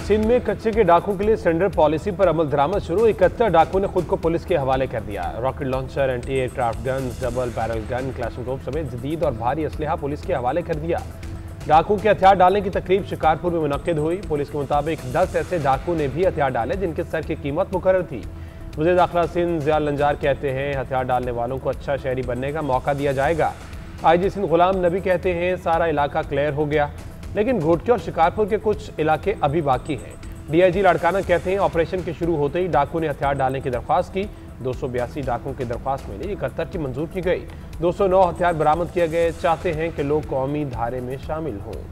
सिंध में कच्चे के डाकुओं के लिए सेंडर पॉलिसी पर अमल दरामद शुरू। 71 डाकुओं ने खुद को पुलिस के हवाले कर दिया। Rocket launcher, anti aircraft gun, double barrel gun, क्लैशनकोव समेत जदीद और भारी असलहा पुलिस के हवाले कर दिया। डाकुओं के हथियार डालने की तकरीब शिकारपुर में मुनक्किद हुई। पुलिस के मुताबिक 10 ऐसे डाकू ने भी हथियार डाले जिनके सर की कीमत मुकर्रर थी। वज़ीर दाखिला सिंध ज़िया लंजार कहते हैं हथियार डालने वालों को अच्छा शहरी बनने का मौका दिया जाएगा। IG सिंध गुलाम नबी कहते हैं सारा इलाका क्लियर हो गया, लेकिन घोटके और शिकारपुर के कुछ इलाके अभी बाकी हैं। DIG लाड़काना कहते हैं ऑपरेशन के शुरू होते ही डाकू ने हथियार डालने की दरख्वास्त की। 282 डाकुओं की दरख्वास्त मिली, 71 की मंजूर की गई। 209 हथियार बरामद किए गए। चाहते हैं कि लोग कौमी धारे में शामिल हों।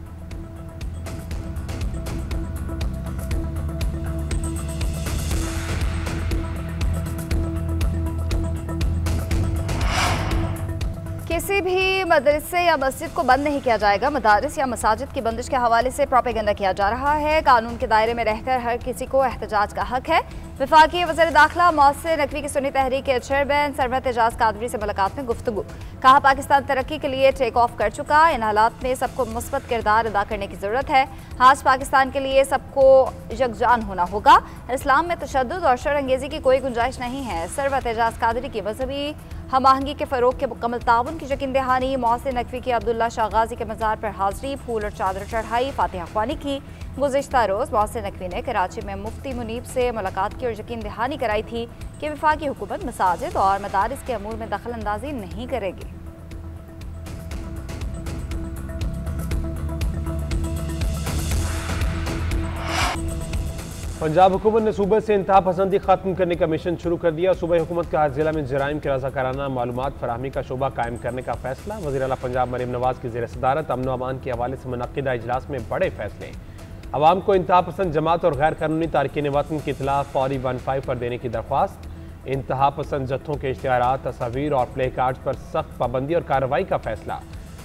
किसी भी मदरसे या मस्जिद को बंद नहीं किया जाएगा। मदारिस या मसाजिद की बंदिश के हवाले से प्रोपेगेंडा किया जा रहा है। कानून के दायरे में रहकर हर किसी को एहतजाज का हक है। वफाकी वज़ीर दाखिला मोहसिन नकवी की सुन्नी तहरीक के चेयरमैन सरवत एजाज कादरी से मुलाकात में गुफ्तगू। कहा पाकिस्तान तरक्की के लिए टेक ऑफ कर चुका, इन हालात में सबको मुस्बत किरदार अदा करने की ज़रूरत है। आज पाकिस्तान के लिए सबको यकजान होना होगा। इस्लाम में तशद्दुद और शरअंगेज़ी की कोई गुंजाइश नहीं है। सरवत एजाज कादरी की मजहबी हम आहंगी के फ़रोग के मुकम्मल ताउन की यकीन दहानी। मोहसिन नकवी की अब्दुल्ला शाह गाजी के मज़ार पर हाज़री, फूल और चादर चढ़ाई, फातिहा ख्वानी की। गुज़िश्ता रोज़ मोहसिन नकवी ने कराची में मुफ्ती मुनीब से मुलाकात की और यकीन दहानी कराई थी कि वफाकी हुकूमत मसाजिद और मदारिस के अमूर में दखल अंदाजी नहीं करेगी। पंजाब हुकूमत ने सूबे से इंतहा पसंदी खत्म करने का मिशन शुरू कर दिया। सूबे हुकूमत का हर जिला में जराइम की रज़ाकाराना मालूमात फराहमी का शोबा कायम करने का फैसला। वज़ीर आला पंजाब मरीम नवाज की ज़ेर सदारत अमन व अमान के हवाले से मुनक्किदा इजलास में बड़े फैसले। अवाम को इंतहा पसंद जमात और गैर कानूनी तारकीन वतन के इतला फौरी 15 पर देने की दरख्वास्त। इंतहा पसंद जत्थों के इश्तिहारात, तस्वीर और प्ले कार्ड पर सख्त पाबंदी और कार्रवाई का फैसला।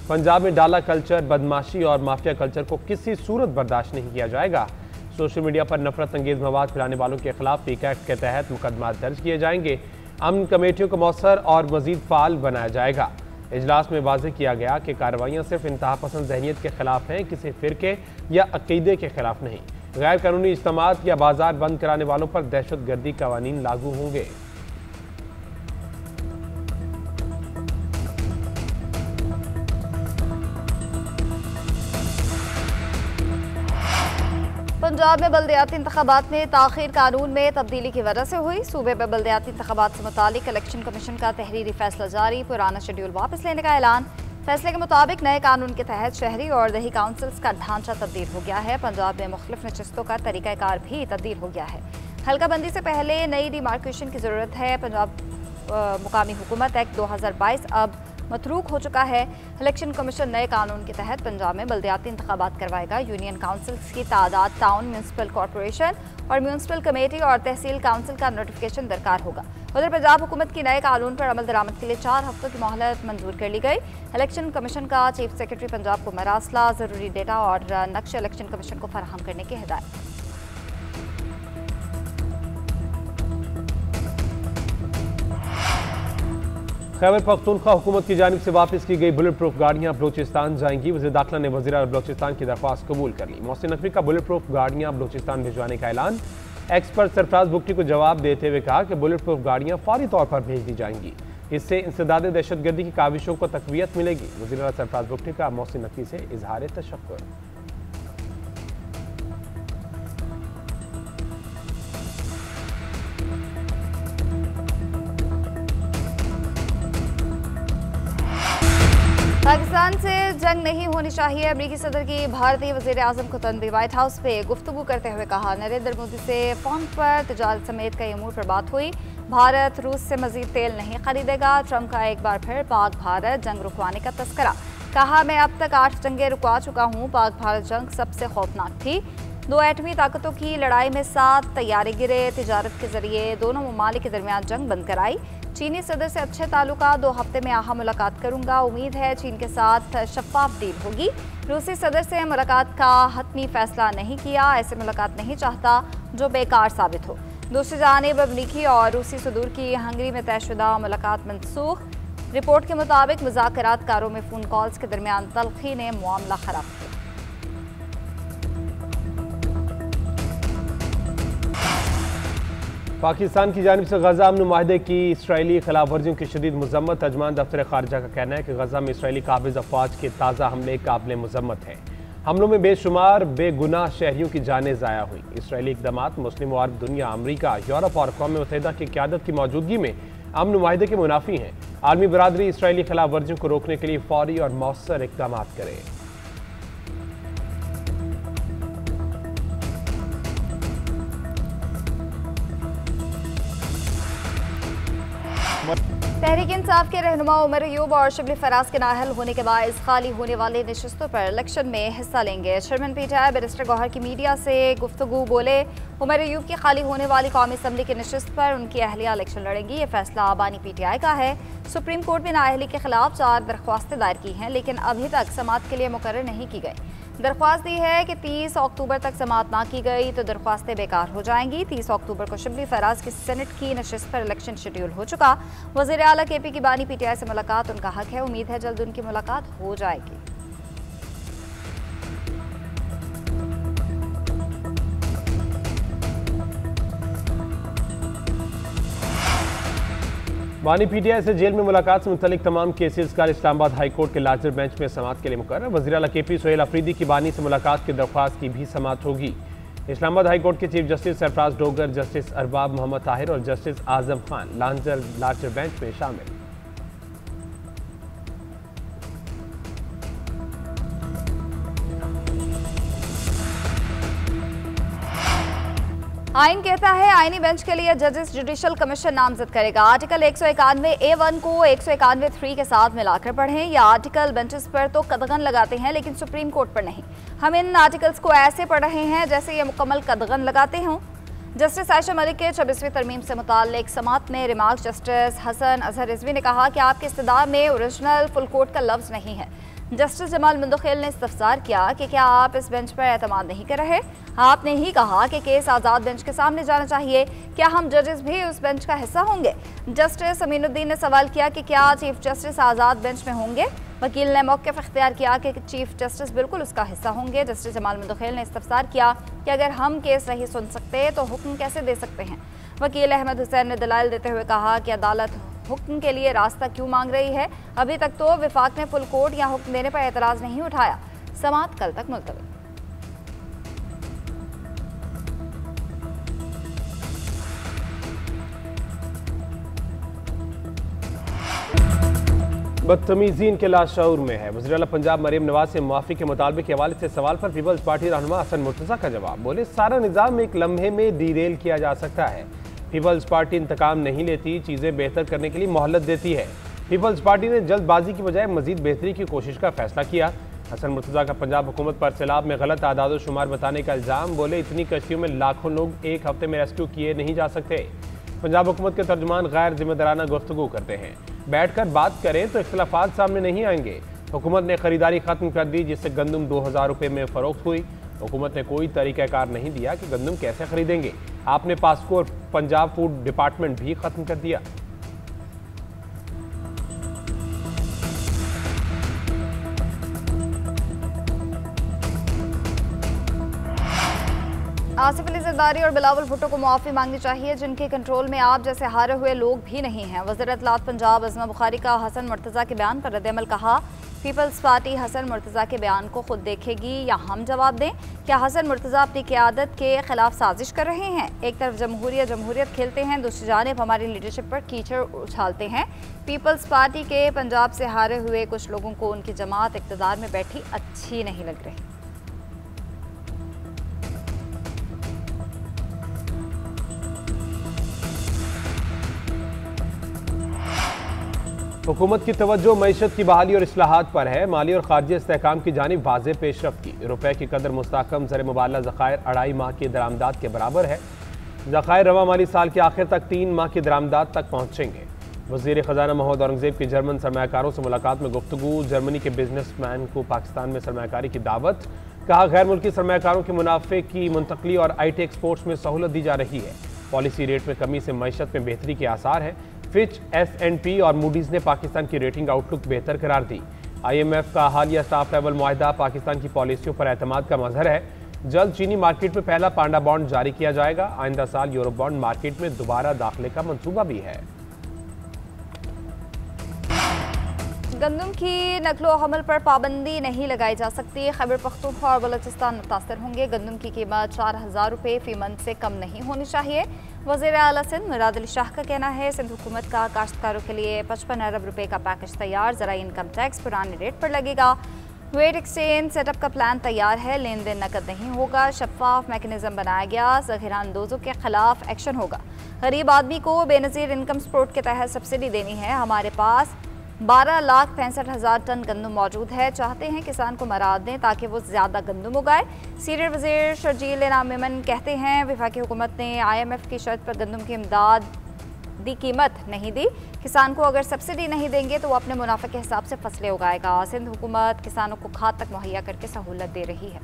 पंजाब में डाला कल्चर, बदमाशी और माफिया कल्चर को किसी सूरत बर्दाश्त नहीं किया जाएगा। सोशल मीडिया पर नफरत अंगेज मवाद फैलाने वालों के खिलाफ पीक एक्ट के तहत मुकदमा दर्ज किए जाएंगे। अमन कमेटियों को मौसर और मजीद फाल बनाया जाएगा। इजलास में वाज़ेह किया गया कि कार्रवाइयाँ सिर्फ इंतहा पसंद जहनीत के खिलाफ हैं, किसी फ़िरके या अकीदे के खिलाफ नहीं। गैर कानूनी इज्तिमात या बाजार बंद कराने वालों पर दहशत गर्दी कवानीन लागू होंगे। पंजाब में बल्दियाती इंतखाबात में ताख़ीर कानून में तब्दीली की वजह से हुई। सूबे में बल्दियाती इंतखाबात से मुतालिक इलेक्शन कमीशन का तहरीरी फैसला जारी, पुराना शेड्यूल वापस लेने का ऐलान। फैसले के मुताबिक नए कानून के तहत शहरी और दही काउंसिल्स का ढांचा तब्दील हो गया है। पंजाब में मुख्तलिफ नशिस्तों का तरीक़ाकार भी तब्दील हो गया है। हल्का बंदी से पहले नई डिमार्केशन की ज़रूरत है। पंजाब मुकामी हुकूमत एक्ट 2022 अब मतरूक हो चुका है। इलेक्शन कमीशन नए कानून के तहत पंजाब में बल्दियाती इंतखाबात करवाएगा। यूनियन काउंसिल्स की तादाद टाउन म्यूनसिपल कॉरपोरेशन और म्यूनसिपल कमेटी और तहसील काउंसिल का नोटिफिकेशन दरकार होगा। उधर पंजाब हुकूमत की नए कानून पर अमल दरामद के लिए 4 हफ्तों की मोहलत मंजूर कर ली गई। इलेक्शन कमीशन का चीफ सेक्रेटरी पंजाब को मरासला, ज़रूरी डेटा और नक्शे इलेक्शन कमीशन को फराहम करने की हिदायत। खैबर पख्तूनख्वा हुकूमत की जानिब से वापस की गई बुलेट प्रूफ गाड़ियाँ बलूचिस्तान जाएंगी। वज़ीर दाखिला ने वज़ीर आला बलूचिस्तान की दरख्वास्त कबूल कर ली। मोहसिन नकवी का बुलेट प्रूफ गाड़ियाँ बलूचिस्तान भिजवाने का ऐलान। एक्सपर्ट सरफराज बुगटी को जवाब देते हुए कहा कि बुलेट प्रूफ गाड़ियाँ फौरी तौर पर भेज दी जाएंगी। इससे इंसदाद दहशत गर्दी की काविशों को तक़वियत मिलेगी। वज़ीर आला सरफराज बुगटी का मोहसिन नकवी से इजहार तशक्कुर। पाकिस्तान से जंग नहीं होनी चाहिए। अमरीकी सदर की भारतीय वज़ीर आज़म को तंबी। व्हाइट हाउस पे गुफ्तगू करते हुए कहा नरेंद्र मोदी से फ़ोन पर तिजारत समेत कई अमूर पर बात हुई। भारत रूस से मज़ीद तेल नहीं खरीदेगा। ट्रंप का एक बार फिर पाक भारत जंग रुकवाने का तस्करा। कहा मैं अब तक 8 जंगें रुकवा चुका हूँ। पाक भारत जंग सबसे खौफनाक थी। 2 एटमी ताकतों की लड़ाई में 7 तैयारे गिरे। तिजारत के जरिए दोनों ममालिक के दरमियान जंग बंद कराई। चीनी सदर से अच्छे ताल्लुका, 2 हफ्ते में यहाँ मुलाकात करूंगा। उम्मीद है चीन के साथ शफाफ डील होगी। रूसी सदर से मुलाकात का हतमी फैसला नहीं किया। ऐसे मुलाकात नहीं चाहता जो बेकार साबित हो। दूसरी जानिब अमरीकी और रूसी सदूर की हंगरी में तयशुदा मुलाकात मनसूख। रिपोर्ट के मुताबिक मुज़ाकरातकारों में फ़ोन कॉल्स के दरमियान तल्खी ने मामला खराब किया। पाकिस्तान की जानिब से गजा अमन माहदे की इसराइली खिलाफ वर्जियों की शदीद मजम्मत। तर्जमान दफ्तर खारजा का कहना है कि गजा में इसराइली काबिज अफवाज के ताज़ा हमले काबिल मजम्मत हैं। हमलों में बेशुमार बेगुनाह शहरियों की जानें ज़ाया हुई। इसराइली इकदाम मुस्लिम और अरब दुनिया, अमरीका, यूरोप और अक़वाम मुत्तहिदा की क़यादत की मौजूदगी में अमन माहदे के मुनाफी हैं। आलमी बरादरी इसराइली खिलाफ वर्जियों को रोकने के लिए फौरी और मौसर इकदाम करे। तहरीक इंसाफ के रहनुमा उमर अयूब और शिबली फराज के नाअहल होने के बायस खाली होने वाले नशिस्तों पर इलेक्शन में हिस्सा लेंगे। चेयरमैन पीटीआई बैरिस्टर गौहर की मीडिया से गुफ्तगू बोले, उमर अयूब की खाली होने वाली कौमी असम्बली की नशिस्त पर उनकी अहलिया इलेक्शन लड़ेंगी। ये फैसला बानी पीटीआई का है। सुप्रीम कोर्ट में नाअहली के खिलाफ 4 दरख्वास्तें दायर की हैं, लेकिन अभी तक समाअत के लिए मुकर्रर नहीं की गई। दरख्वास्त दी है कि 30 अक्टूबर तक समाअत ना की गई तो दरख्वास्तें बेकार हो जाएंगी। 30 अक्टूबर को शिबली फराज की सेनेट की नशिस्त पर इलेक्शन शेड्यूल हो चुका। वज़ीर आला केपी की बानी पीटीआई से मुलाकात उनका हक है। उम्मीद है जल्द उनकी मुलाकात हो जाएगी। बानी पीटीआई से जेल में मुलाकात से मुतल्लिक तमाम केसेस का इस्लामाबाद हाई कोर्ट के लार्जर बेंच में समाअत के लिए मुकर्रर। वज़ीर आला केपी सोहेल अफरीदी की बानी से मुलाकात की दरख्वास्त की भी समाअत होगी। इस्लामाबाद हाई कोर्ट के chief justice Sarfaraz Dogar, justice Arbab Mohammad Tahir और justice Azam Khan larger bench में शामिल। आइन कहता है आईनी बेंच के लिए जजेस जुडिशल कमीशन नामजद करेगा। आर्टिकल 191A1 को 191(3) के साथ मिलाकर पढ़ें। यह आर्टिकल बेंचेस पर तो कदगन लगाते हैं लेकिन सुप्रीम कोर्ट पर नहीं। हम इन आर्टिकल्स को ऐसे पढ़ रहे हैं जैसे ये मुकम्मल कदगन लगाते हों। जस्टिस आयशा मलिक के 26वीं तरमीम से मुताल्लिक समाअत में रिमार्क जस्टिस हसन अजहर रिजवी ने कहा कि आपके इस्तदा में ओरिजिनल फुल कोर्ट का लफ्ज़ नहीं है। जस्टिस जमाल मुंदखिल ने इस्तफसार किया कि क्या आप इस बेंच पर एतमाद नहीं कर रहे? आपने ही कहा कि केस आज़ाद बेंच के सामने जाना चाहिए। क्या हम जजेस भी उस बेंच का हिस्सा होंगे? जस्टिस अमीनुद्दीन ने सवाल किया कि क्या चीफ जस्टिस आज़ाद बेंच में होंगे? वकील ने मौक़िफ़ इख्तियार किया कि चीफ जस्टिस बिल्कुल उसका हिस्सा होंगे। जस्टिस जमाल मुंदखिल ने इस्तफसार किया कि अगर हम केस नहीं सुन सकते तो हुक्म कैसे दे सकते हैं? वकील अहमद हुसैन ने दलाइल देते हुए कहा कि अदालत हुक्म के लिए रास्ता क्यों मांग रही है? अभी तक तो विफाक ने फुल कोर्ट या हुक्म देने पर एतराज़ नहीं उठाया। समाअत कल तक मुलतवी। बदतमीजी इनके लाशऊर में है। वज़ीर आला पंजाब मरीम नवाज से मुआफ़ी के मुतालबे के हवाले से सवाल पर पीपल्स पार्टी रहनुमा हसन मुर्तज़ा का जवाब। बोले, सारा निज़ाम एक लम्हे में डीरेल किया जा सकता है। पीपल्स पार्टी इंतकाम नहीं लेती, चीज़ें बेहतर करने के लिए मोहलत देती है। पीपल्स पार्टी ने जल्दबाजी की बजाय मजीद बेहतरी की कोशिश का फैसला किया। हसन मुर्तज़ा का पंजाब हुकूमत पर सैलाब में गलत आदाद शुमार बताने का इल्ज़ाम। बोले, इतनी कश्तियों में लाखों लोग एक हफ्ते में रेस्क्यू किए नहीं जा सकते। पंजाब हुकूमत के तर्जुमान गैर जिम्मेदाराना गुफ्तगू करते हैं। बैठकर बात करें तो इख्तिलाफात सामने नहीं आएंगे। हुकूमत ने खरीदारी खत्म कर दी जिससे गंदम 2000 रुपये में फरोख्त हुई। हुकूमत ने कोई तरीक़ाकार नहीं दिया कि गंदम कैसे खरीदेंगे। आपने पास्को और पंजाब फूड डिपार्टमेंट भी खत्म कर दिया। आसिफ अली जरदारी और बिलावल भुट्टो को मुआफ़ी मांगनी चाहिए जिनके कंट्रोल में आप जैसे हारे हुए लोग भी नहीं हैं। वज़ीर इत्तलात पंजाब अज़मा बुखारी का हसन मुर्तज़ा के बयान पर रद्द-ए-अमल कहा, पीपल्स पार्टी हसन मुर्तज़ा के बयान को खुद देखेगी या हम जवाब दें? क्या हसन मुर्तज़ा अपनी क़यादत के खिलाफ साजिश कर रहे हैं? एक तरफ जमहूरियत खेलते हैं, दूसरी जानिब हमारी लीडरशिप पर कीचड़ उछालते हैं। पीपल्स पार्टी के पंजाब से हारे हुए कुछ लोगों को उनकी जमात इक़्तिदार में बैठी अच्छी नहीं लग रही। हुकूमत की तवज्जो मईशत की बहाली और इस्लाहात पर है। माली और खारजी इस्तेहकाम की जानिब वाज़ेह पेशरफ्त की। रुपये की कदर मुस्तहकम ज़र मुबादला ज़खायर 2.5 माह की दरामदात के बराबर है। ज़खायर रवा माली साल के आखिर तक 3 माह की दरामदात तक पहुँचेंगे। वज़ीर ख़जाना महमूद औरंगज़ेब की जर्मन सरमायाकारों से मुलाकात में गुफ्तगू। जर्मनी के बिजनेसमैन को पाकिस्तान में सरमायाकारी की दावत। कहा, गैर मुल्की सरमायाकारों के मुनाफे की मुंतकली और IT एक्सपोर्ट्स में सहूलत दी जा रही है। पॉलिसी रेट में कमी से मईशत में बेहतरी के आसार हैं। फिच, S&P और मूडीज़ ने पाकिस्तान की रेटिंग आउटलुक बेहतर करार दी। IMF का हालिया स्टाफ लेवल मुआहदा पाकिस्तान की पॉलिसियों पर एतमाद का मजहर है। जल्द चीनी मार्केट में पहला पांडा बॉन्ड जारी किया जाएगा। आइंदा साल यूरो बॉन्ड मार्केट में दोबारा दाखिले का मंसूबा भी है। गंदम की नकलो हमल पर पाबंदी नहीं लगाई जा सकती। खैबर पख्तूनख्वा और बलोचिस्तान मुतासर होंगे। गंदम की कीमत 4000 रुपये फी मन से कम नहीं होनी चाहिए। वज़ीर आला सिंध मुराद अली शाह का कहना है सिंध हुकूमत का काश्तकारों के लिए 55 अरब रुपये का पैकेज तैयार। ज़राई इनकम टैक्स पुराने रेट पर लगेगा। वेट एक्सचेंज सेटअप का प्लान तैयार है। लेन देन नकद नहीं होगा। शफाफ मैकेनिज्म बनाया गया। ज़ख़ीरा अंदोज़ों के खिलाफ एक्शन होगा। गरीब आदमी को बेनज़ीर इनकम सपोर्ट के तहत सब्सिडी देनी है। हमारे पास 12,65,000 टन गंदम मौजूद है। चाहते हैं किसान को मराद दें ताकि वो ज़्यादा गंदम उगाए। सीनियर वज़ीर शर्जील इनाम मेमन कहते हैं वफाकी हुकूमत ने IMF की शर्त पर गंदम की इमदाद दी कीमत नहीं दी। किसान को अगर सब्सिडी नहीं देंगे तो वो अपने मुनाफे के हिसाब से फसलें उगाएगा। सिंध हुकूमत किसानों को खाद तक मुहैया करके सहूलत दे रही है।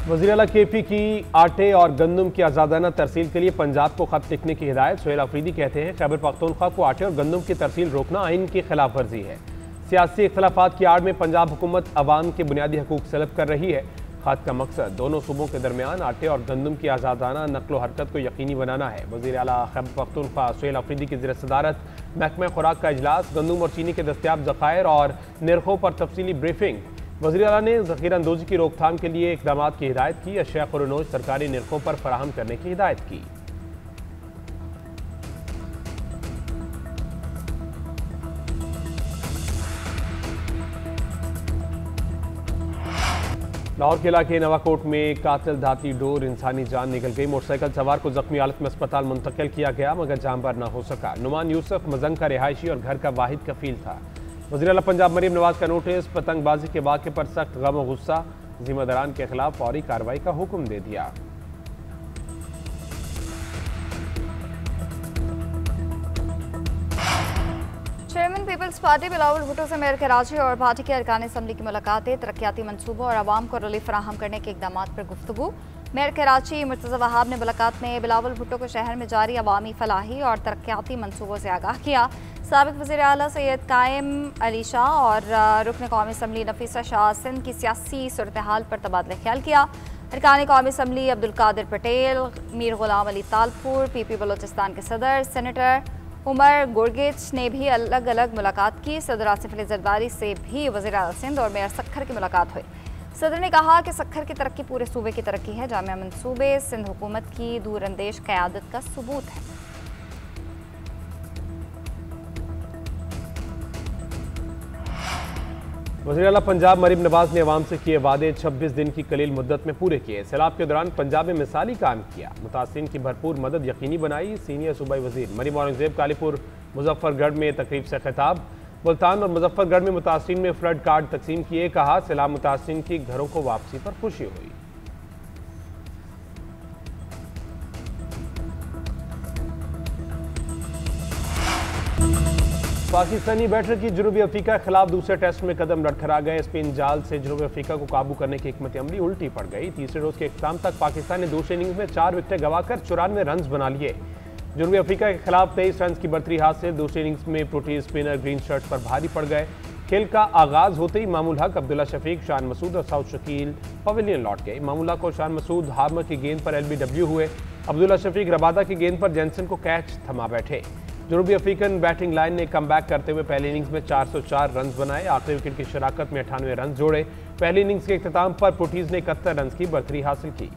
वज़ीर आला KP की आटे और गंदम की आज़ादाना तरसील के लिए पंजाब को खत लिखने की हिदायत। सोहेल अफरीदी कहते हैं खैबर पख्तूनख्वा को आटे और गंदम की तरसील रोकना आइन की खिलाफ वर्जी है। सियासी इख्तलाफात की आड़ में पंजाब हुकूमत अवाम के बुनियादी हकूक सलब कर रही है। खत का मकसद दोनों सूबों के दरमियान आटे और गंदम की आज़ादाना नकलो हरकत को यकीनी बनाना है। वज़ीर आला खैबर पख्तूनख्वा सोहेल अफरीदी की ज़ेर सदारत महकमा खुराक का इजलास। गंदम और चीनी के दस्तियाब ज़खायर और निर्खों पर तफसीली ब्रीफिंग। वज़ीर आला ने ज़ख़ीरा अंदोज़ी की रोकथाम के लिए इक़दाम की हिदायत की। अशिया खुरनोश सरकारी निर्खों पर फराहम करने की हिदायत की। लाहौर के इलाके नवाकोट में कातिल धाती डोर इंसानी जान निकल गई। मोटरसाइकिल सवार को जख्मी हालत में अस्पताल मुंतकिल किया गया मगर जानबर न हो सका। नुमान यूसुफ मजंग का रिहायशी और घर का वाहिद कफील था। वज़ीर आला पंजाब मरीम नवाज का नोटिस। पतंगबाजी के वाक़े पर सख्त गम और गुस्सा। जिम्मेदारान के खिलाफ फौरी कार्रवाई का हुक्म दे दिया। Chairman Peoples Party Bilawal Bhutto से मेयर कराची और पार्टी के अरकान असम्बली की मुलाकातें। तरक्याती मनसूबों और आवाम को रिलीफ फराहम करने के इकदाम पर गुफ्तगू। मेयर कराची मुर्तज़ा वहाब ने मुलाकात में बिलावल भुट्टो को शहर में जारी अवामी फलाही और तरक्याती मनसूबों से आगाह किया। साबिक़ वज़ीर आला सैयद कायम अली शाह और रुकन कौमी असम्बली नफीसा शाह सिंध की सियासी सूरत हाल पर तबादला ख्याल किया। अरकान कौमी असम्बली अब्दुल कादिर पटेल, मीर गुलाम अली तालपुर, PP बलोचिस्तान के सदर सेनेटर उमर गुरगिच ने भी अलग अलग मुलाकात की। सदर आसिफ अली जरदारी से भी वज़ीर आला सिंध और मेयर सक्खर की मुलाकात हुई। सदर ने कहा कि सक्खर की तरक्की पूरे सूबे की तरक्की है। जामिया मंसूबे सिंध हुकूमत की दूरअंदेश क़यादत का सबूत है। वज़ीर आला पंजाब मरीम नवाज ने अवाम से किए वादे 26 दिन की कलील मुद्दत में पूरे किए। सैलाब के दौरान पंजाब में मिसाली काम किया। मुतासिरीन की भरपूर मदद यकीनी बनाई। सीनियर सूबाई वज़ीर मरीम औरंगज़ेब कालीपुर मुजफ्फरगढ़ में तकरीब से खिताब। मुल्तान और मुजफ्फरगढ़ में मुतासिरीन में फ्लड कार्ड तकसीम किए। कहा सैलाब मुतासिरीन की घरों को वापसी पर खुशी हुई। पाकिस्तानी बैटर की जनूबी अफ्रीका के खिलाफ दूसरे टेस्ट में कदम लड़खड़ा गए। स्पिन जाल से जनूबी अफ्रीका को काबू करने की हिकमत अमली उल्टी पड़ गई। तीसरे रोज के इख्तिताम तक पाकिस्तान ने दूसरे इनिंग्स में 4 विकेटें गंवाकर 94 रन बना लिए। जनूबी अफ्रीका के खिलाफ 23 रन की बढ़तरी हासिल। दूसरे इनिंग्स में प्रोटीज स्पिनर ग्रीन शर्ट्स पर भारी पड़ गए। खेल का आगाज होते ही मामूल हक, अब्दुल्ला शफीक, शान मसूद और साउथ शकील पवेलियन लौट गए। मामूल हक और शान मसूद हार्मर की गेंद पर LBW हुए। अब्दुल्ला शफीक रबादा की गेंद पर जैनसन को कैच थमा बैठे। जनूबी अफ्रीकन बैटिंग लाइन ने कमबैक करते हुए पहले इनिंग्स में 404 रन बनाए। आखिरी विकेट की शराकत में 98 रन जोड़े। पहली इनिंग्स के इख्तिताम पर प्रोटीज ने 71 रन की बढ़तरी हासिल की।